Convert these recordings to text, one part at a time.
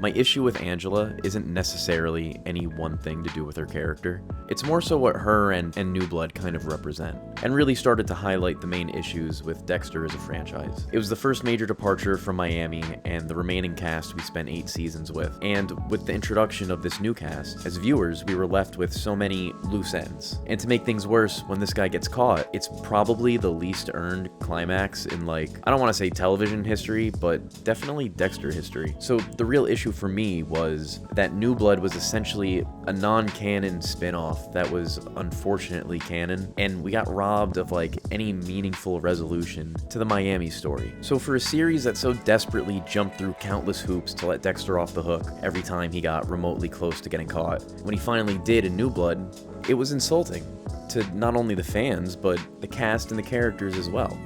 My issue with Angela isn't necessarily any one thing to do with her character. It's more so what her and New Blood kind of represent, and really started to highlight the main issues with Dexter as a franchise. It was the first major departure from Miami and the remaining cast we spent 8 seasons with, and with the introduction of this new cast, as viewers we were left with so many loose ends. And to make things worse, when this guy gets caught, it's probably the least earned climax in, like, I don't want to say television history, but definitely Dexter history. So the real issue for me was that New Blood was essentially a non-canon spin-off that was unfortunately canon, and we got robbed of like any meaningful resolution to the Miami story. So for a series that so desperately jumped through countless hoops to let Dexter off the hook every time he got remotely close to getting caught, when he finally did in New Blood, it was insulting to not only the fans, but the cast and the characters as well.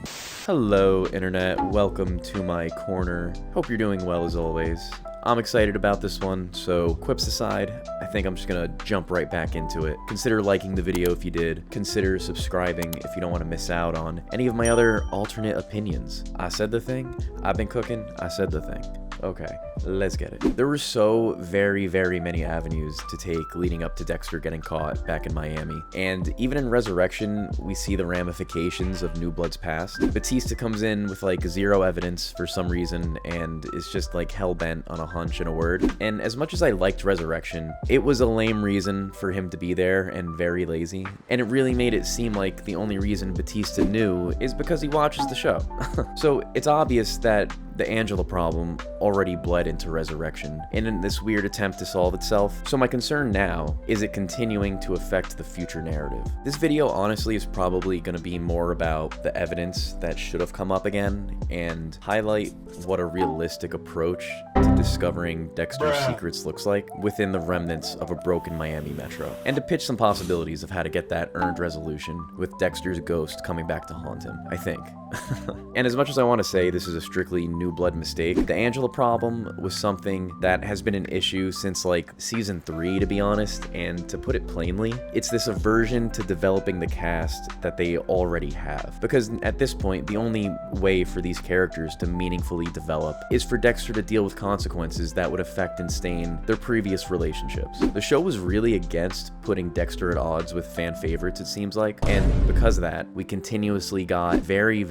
Hello, Internet. Welcome to my corner. Hope you're doing well as always. I'm excited about this one, so quips aside, I think I'm just gonna jump right back into it. Consider liking the video if you did. Consider subscribing if you don't want to miss out on any of my other alternate opinions. I said the thing. I've been cooking. I said the thing. Okay, let's get it. There were so very many avenues to take leading up to Dexter getting caught back in Miami. And even in Resurrection, we see the ramifications of New Blood's past. Batista comes in with like zero evidence for some reason and is just like hell-bent on a hunch and a word. And as much as I liked Resurrection, it was a lame reason for him to be there and very lazy. And it really made it seem like the only reason Batista knew is because he watches the show. So it's obvious that the Angela problem already bled into Resurrection in this weird attempt to solve itself. So my concern now is it continuing to affect the future narrative. This video honestly is probably going to be more about the evidence that should have come up again and highlight what a realistic approach to discovering Dexter's secrets looks like within the remnants of a broken Miami Metro, and to pitch some possibilities of how to get that earned resolution with Dexter's ghost coming back to haunt him, I think. And as much as I want to say this is a strictly New Blood mistake, the Angela problem was something that has been an issue since like season 3, to be honest, and to put it plainly, it's this aversion to developing the cast that they already have. Because at this point, the only way for these characters to meaningfully develop is for Dexter to deal with consequences that would affect and stain their previous relationships. The show was really against putting Dexter at odds with fan favorites, it seems like, and because of that, we continuously got very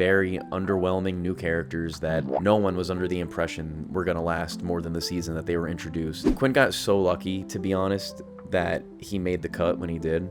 underwhelming new characters that no one was under the impression were gonna last more than the season that they were introduced. Quinn got so lucky, to be honest, that he made the cut when he did.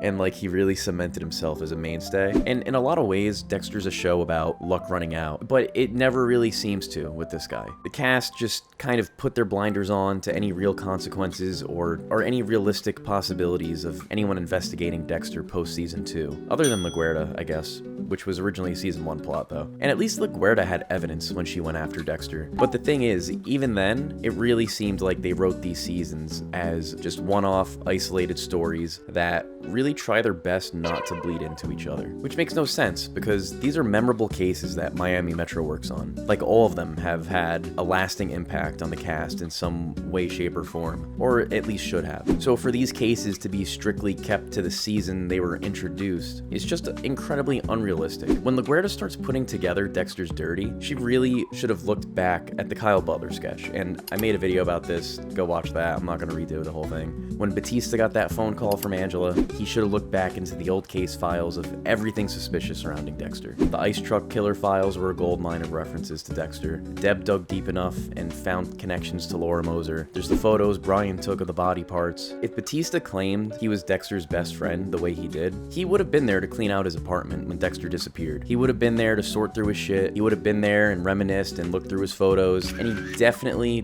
And like he really cemented himself as a mainstay. And in a lot of ways, Dexter's a show about luck running out, but it never really seems to with this guy. The cast just kind of put their blinders on to any real consequences or any realistic possibilities of anyone investigating Dexter post season 2. Other than LaGuerta, I guess, which was originally a season 1 plot though. And at least LaGuerta had evidence when she went after Dexter. But the thing is, even then, it really seemed like they wrote these seasons as just one-off isolated stories that really try their best not to bleed into each other. Which makes no sense, because these are memorable cases that Miami Metro works on. Like, all of them have had a lasting impact on the cast in some way, shape, or form. Or at least should have. So for these cases to be strictly kept to the season they were introduced is just incredibly unrealistic. When LaGuerta starts putting together Dexter's Dirty, she really should have looked back at the Kyle Butler sketch. And I made a video about this. Go watch that. I'm not going to redo the whole thing. When Batista got that phone call from Angela, he should have looked back into the old case files of everything suspicious surrounding Dexter. The ice truck killer files were a goldmine of references to Dexter. Deb dug deep enough and found connections to Laura Moser. There's the photos Brian took of the body parts. If Batista claimed he was Dexter's best friend the way he did, he would have been there to clean out his apartment when Dexter disappeared. He would have been there to sort through his shit. He would have been there and reminisced and looked through his photos, and he definitely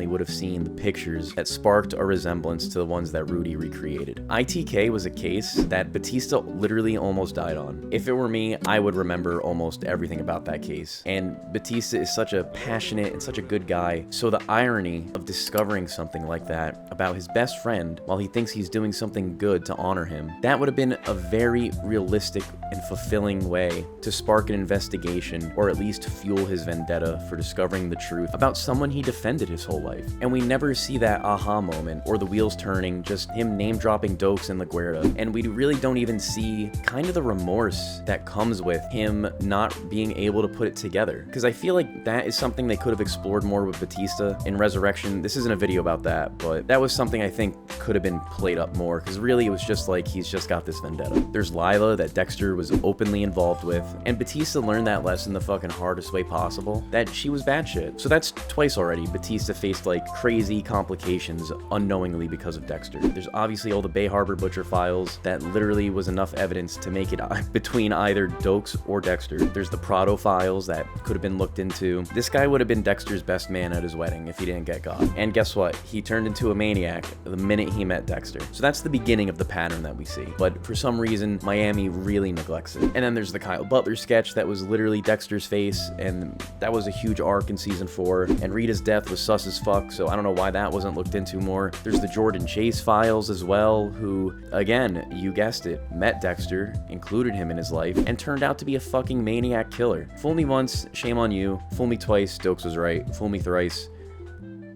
would have seen the pictures that sparked a resemblance to the ones that Rudy recreated. ITK was a case that Batista literally almost died on. If it were me, I would remember almost everything about that case. And Batista is such a passionate and such a good guy, so the irony of discovering something like that about his best friend while he thinks he's doing something good to honor him, that would have been a very realistic and fulfilling way to spark an investigation, or at least fuel his vendetta for discovering the truth about someone he defended his whole life. And we never see that aha moment or the wheels turning, just him name-dropping Dokes and LaGuerta, and we really don't even see kind of the remorse that comes with him not being able to put it together. Because I feel like that is something they could have explored more with Batista in Resurrection. This isn't a video about that, but that was something I think could have been played up more, because really it was just like he's just got this vendetta. There's Lila that Dexter was openly involved with, and Batista learned that lesson the fucking hardest way possible, that she was bad shit. So that's twice already Batista faced like crazy complications unknowingly because of Dexter. There's obviously all the Bay Harbor Butcher files that literally was enough evidence to make it between either Dokes or Dexter. There's the Prado files that could have been looked into. This guy would have been Dexter's best man at his wedding if he didn't get caught. And guess what? He turned into a maniac the minute he met Dexter. So that's the beginning of the pattern that we see. But for some reason, Miami really neglects it. And then there's the Kyle Butler sketch that was literally Dexter's face, and that was a huge arc in season 4. And Rita's death was sus as fuck, so I don't know why that wasn't looked into more. There's the Jordan Chase files as well, who, again, you guessed it, met Dexter, included him in his life, and turned out to be a fucking maniac killer. Fool me once, shame on you. Fool me twice, Dokes was right. Fool me thrice,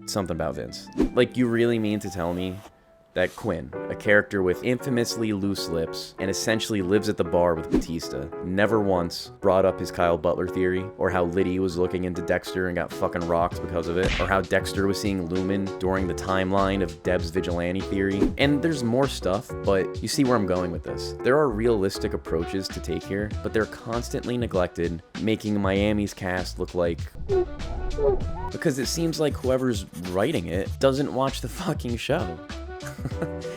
something about Vince. Like, you really mean to tell me that Quinn, a character with infamously loose lips and essentially lives at the bar with Batista, never once brought up his Kyle Butler theory, or how Liddy was looking into Dexter and got fucking rocked because of it, or how Dexter was seeing Lumen during the timeline of Deb's vigilante theory? And there's more stuff, but you see where I'm going with this. There are realistic approaches to take here, but they're constantly neglected, making Miami's cast look like... because it seems like whoever's writing it doesn't watch the fucking show.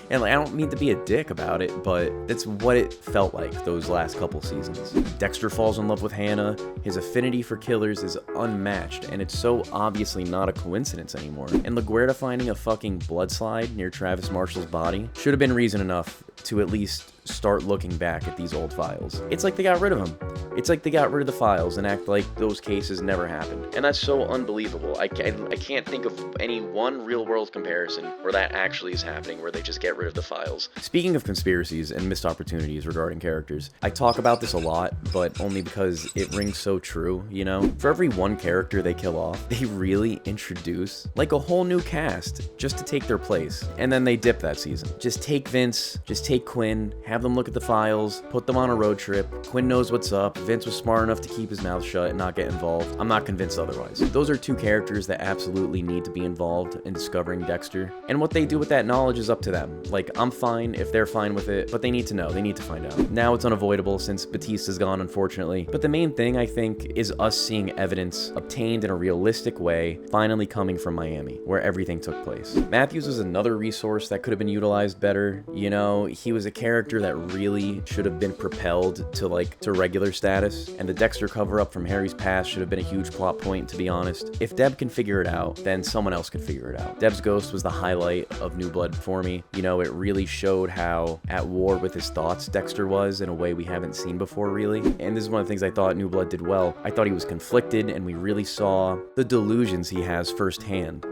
And like, I don't mean to be a dick about it, but that's what it felt like those last couple seasons. Dexter falls in love with Hannah, his affinity for killers is unmatched, and it's so obviously not a coincidence anymore. And LaGuerta finding a fucking blood slide near Travis Marshall's body should have been reason enough to at least start looking back at these old files. It's like they got rid of them. It's like they got rid of the files and act like those cases never happened. And that's so unbelievable. I can't think of any one real-world comparison where that actually is happening, where they just get rid of the files. Speaking of conspiracies and missed opportunities regarding characters, I talk about this a lot, but only because it rings so true, you know? For every one character they kill off, they really introduce like a whole new cast just to take their place. And then they dip that season. Just take Vince, just take Quinn, have them look at the files, put them on a road trip. Quinn knows what's up. Vince was smart enough to keep his mouth shut and not get involved. I'm not convinced otherwise. Those are two characters that absolutely need to be involved in discovering Dexter. And what they do with that knowledge is up to them. Like, I'm fine if they're fine with it, but they need to know. They need to find out. Now it's unavoidable since Batista's gone, unfortunately. But the main thing, I think, is us seeing evidence obtained in a realistic way finally coming from Miami, where everything took place. Matthews was another resource that could have been utilized better. You know, he was a character that really should have been propelled to regular status, and the Dexter cover-up from Harry's past should have been a huge plot point, to be honest. If Deb can figure it out, then someone else can figure it out. Deb's ghost was the highlight of New Blood for me. You know, it really showed how at war with his thoughts Dexter was in a way we haven't seen before, really. And this is one of the things I thought New Blood did well. I thought he was conflicted, and we really saw the delusions he has firsthand.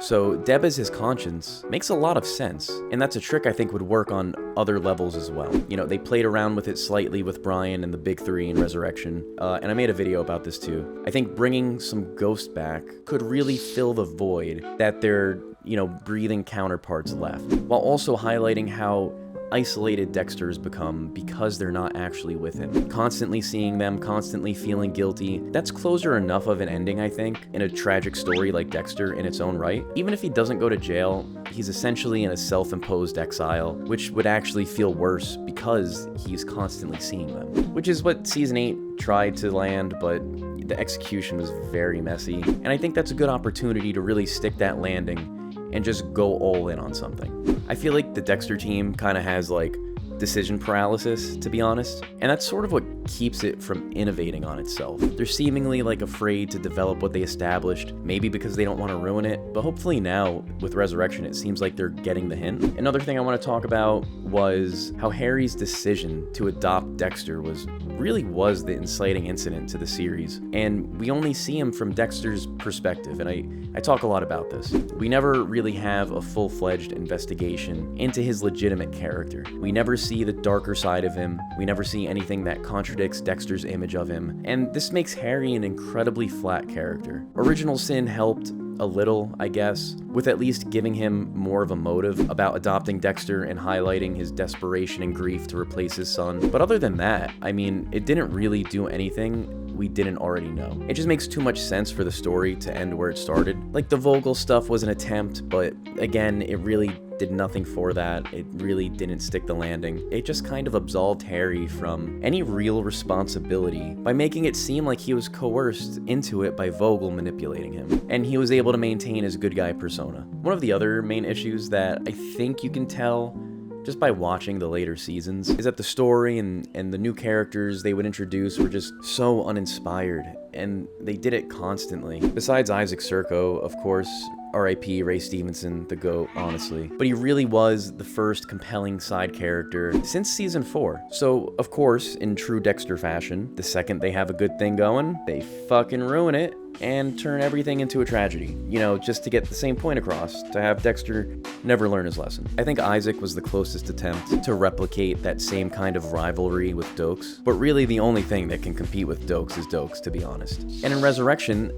So Deb as his conscience makes a lot of sense, and that's a trick I think would work on other levels as well. You know, they played around with it slightly with Brian and the Big Three in Resurrection, and I made a video about this too. I think bringing some Ghost back could really fill the void that their, you know, breathing counterparts left, while also highlighting how isolated Dexter's become because they're not actually with him. Constantly seeing them, constantly feeling guilty, that's closer enough of an ending, I think, in a tragic story like Dexter in its own right. Even if he doesn't go to jail, he's essentially in a self-imposed exile, which would actually feel worse because he's constantly seeing them. Which is what Season 8 tried to land, but the execution was very messy. And I think that's a good opportunity to really stick that landing and just go all in on something. I feel like the Dexter team kind of has like decision paralysis, to be honest, and that's sort of what keeps it from innovating on itself. They're seemingly like afraid to develop what they established, maybe because they don't want to ruin it, but hopefully now with Resurrection it seems like they're getting the hint. Another thing I want to talk about was how Harry's decision to adopt Dexter was the inciting incident to the series, and we only see him from Dexter's perspective, and I talk a lot about this. We never really have a full-fledged investigation into his legitimate character. We never see the darker side of him. We never see anything that contradicts Dexter's image of him, and this makes Harry an incredibly flat character. Original Sin helped a little, I guess, with at least giving him more of a motive about adopting Dexter and highlighting his desperation and grief to replace his son. But other than that, I mean, it didn't really do anything we didn't already know. It just makes too much sense for the story to end where it started. Like, the Vogel stuff was an attempt, but again, it really did nothing for that. It really didn't stick the landing. It just kind of absolved Harry from any real responsibility by making it seem like he was coerced into it by Vogel manipulating him, and he was able to maintain his good guy persona. One of the other main issues that I think you can tell just by watching the later seasons is that the story and the new characters they would introduce were just so uninspired, and they did it constantly. Besides Isaac Serco, of course, R.I.P. Ray Stevenson, the GOAT, honestly. But he really was the first compelling side character since season 4. So, of course, in true Dexter fashion, the second they have a good thing going, they fucking ruin it and turn everything into a tragedy. You know, just to get the same point across, to have Dexter never learn his lesson. I think Isaac was the closest attempt to replicate that same kind of rivalry with Dokes, but really the only thing that can compete with Dokes is Dokes, to be honest. And in Resurrection,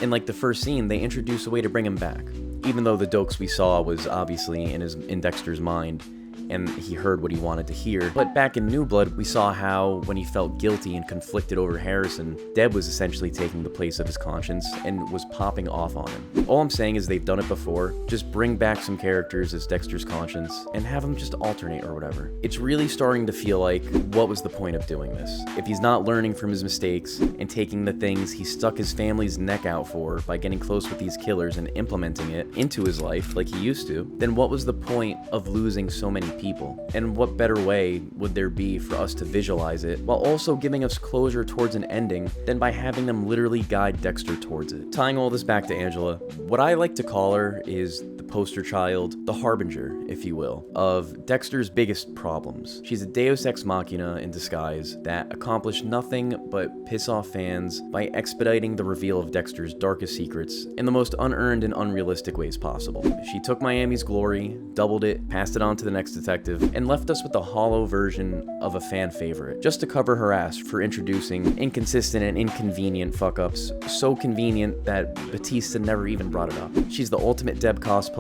in like the first scene, they introduce a way to bring him back. Even though the Dokes we saw was obviously in Dexter's mind, and he heard what he wanted to hear. But back in New Blood, we saw how, when he felt guilty and conflicted over Harrison, Deb was essentially taking the place of his conscience and was popping off on him. All I'm saying is they've done it before. Just bring back some characters as Dexter's conscience and have him just alternate or whatever. It's really starting to feel like, what was the point of doing this? If he's not learning from his mistakes and taking the things he stuck his family's neck out for by getting close with these killers and implementing it into his life like he used to, then what was the point of losing so many people? And what better way would there be for us to visualize it while also giving us closure towards an ending than by having them literally guide Dexter towards it? Tying all this back to Angela, what I like to call her is the poster child, the harbinger, if you will, of Dexter's biggest problems. She's a deus ex machina in disguise that accomplished nothing but piss off fans by expediting the reveal of Dexter's darkest secrets in the most unearned and unrealistic ways possible. She took Miami's glory, doubled it, passed it on to the next detective, and left us with a hollow version of a fan favorite, just to cover her ass for introducing inconsistent and inconvenient fuck-ups, so convenient that Batista never even brought it up. She's the ultimate Deb cosplayer,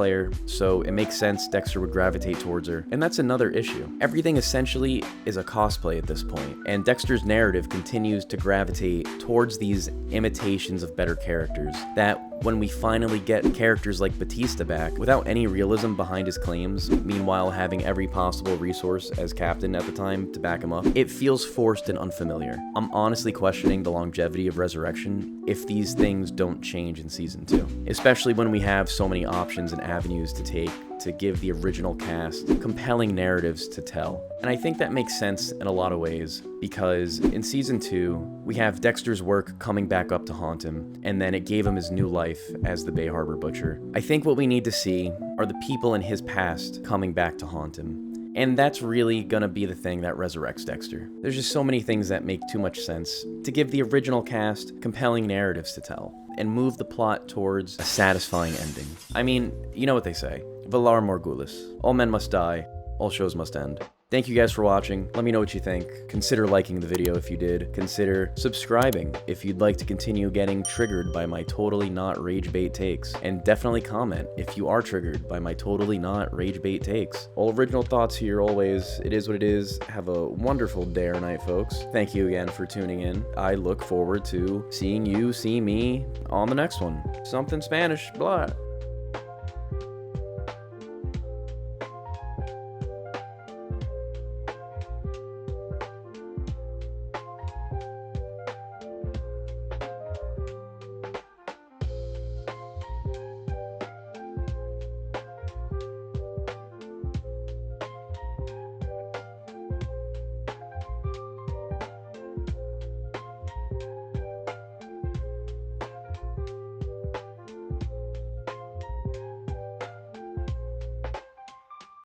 so it makes sense Dexter would gravitate towards her, and that's another issue. Everything essentially is a cosplay at this point, and Dexter's narrative continues to gravitate towards these imitations of better characters that, when we finally get characters like Batista back, without any realism behind his claims, meanwhile having every possible resource as captain at the time to back him up, it feels forced and unfamiliar. I'm honestly questioning the longevity of Resurrection if these things don't change in season 2, especially when we have so many options and avenues to take to give the original cast compelling narratives to tell. And I think that makes sense in a lot of ways, because in season 2, we have Dexter's work coming back up to haunt him, and then it gave him his new life as the Bay Harbor Butcher. I think what we need to see are the people in his past coming back to haunt him. And that's really gonna be the thing that resurrects Dexter. There's just so many things that make too much sense to give the original cast compelling narratives to tell, and move the plot towards a satisfying ending. I mean, you know what they say, Valar Morghulis. All men must die, all shows must end. Thank you guys for watching. Let me know what you think. Consider liking the video if you did. Consider subscribing if you'd like to continue getting triggered by my totally not rage bait takes. And definitely comment if you are triggered by my totally not rage bait takes. All original thoughts here always. It is what it is. Have a wonderful day or night, folks. Thank you again for tuning in. I look forward to seeing you see me on the next one. Something Spanish, blah.